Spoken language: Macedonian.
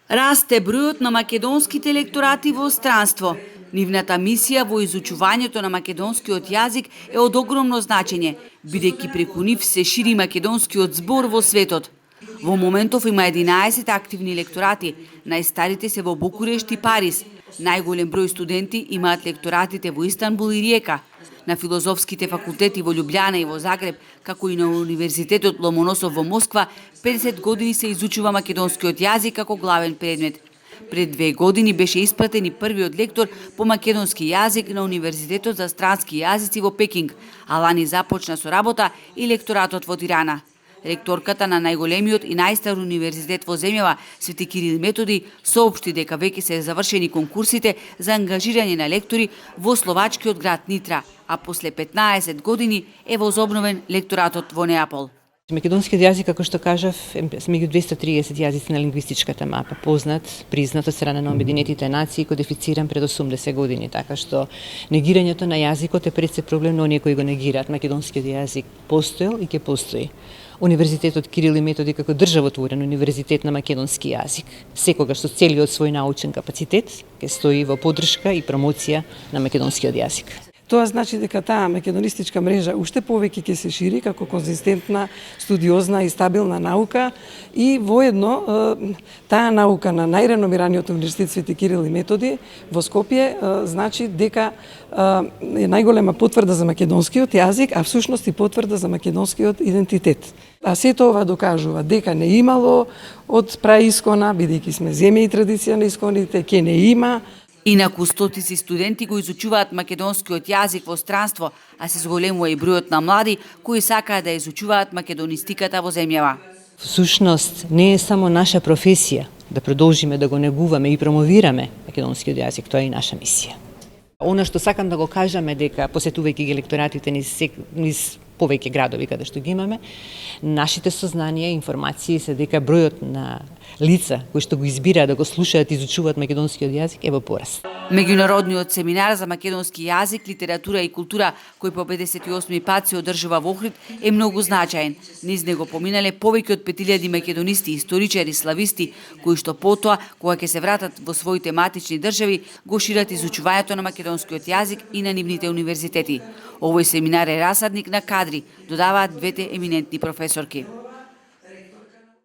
Расте бројот на македонските лекторати во странство. Нивната мисија во изучувањето на македонскиот јазик е од огромно значење, бидејќи преку нив се шири македонскиот збор во светот. Во моментов има 11 активни лекторати, најстарите се во Букурешт и Париз. Најголем број студенти имаат лекторатите во Истанбул и Риека. На филозофските факултети во Љубљана и во Загреб, како и на Универзитетот Ломоносов во Москва, 50 години се изучува македонскиот јазик како главен предмет. Пред 2 години беше испратен и првиот лектор по македонски јазик на Универзитетот за странски јазици во Пекинг, а лани започна со работа и лекторатот во Тирана. Ректорката на најголемиот и најстар универзитет во земјава, Свети Кирил и Методи, соопшти дека веќе се завршени конкурсите за ангажирање на лектори во словачкиот град Нитра, а после 15 години е возобновен лекторатот во Неапол. Македонскиот јазик, како што кажав, е меѓу 230 јазици на лингвистичката мапа, познат, признат од страна на Обединетите нации, кодифициран пред 80 години, така што негирањето на јазикот е пред се проблем на оние кои го негираат. Македонскиот јазик постоел и ќе постои. Универзитетот Кирил и Методи како државотворен универзитет на македонски јазик, секогаш со целиот свој научен капацитет, ќе стои во поддршка и промоција на македонскиот јазик. Тоа значи дека таа македонистичка мрежа уште повеќе ќе се шири како конзистентна, студиозна и стабилна наука и воедно таа наука на најреномираниот универзитет Свети Кирил и Методи во Скопје значи дека е најголема потврда за македонскиот јазик, а всушност и потврда за македонскиот идентитет. А сето ова докажува дека не имало од праискона, бидејќи сме земја и традиција на исконите, ќе не има. Инаку стотици студенти го изучуваат македонскиот јазик во странство, а се зголемува и бројот на млади кои сакаат да изучуваат македонистиката во земјава. Всушност не е само наша професија да продолжиме да го негуваме и промовираме македонскиот јазик, тоа е и наша мисија. Она што сакам да го кажам е дека посетувајќи ги лекторатите низ повеќе градови каде што ги имаме, нашите сознанија и информации се дека бројот на лица кои што го избираат да го слушаат и изучуваат македонскиот јазик е во пораст. Меѓународниот семинар за македонски јазик, литература и култура, кој по 58 пат се одржува во Охрид, е многу значаен. Низ него поминале повеќе од 5000 македонисти, историчари, слависти, кои што потоа, кога ќе се вратат во своите матични држави, го шират изучувањето на македонскиот јазик и на нивните универзитети. Овој семинар е расадник на кадри, додаваат двете еминентни професорки.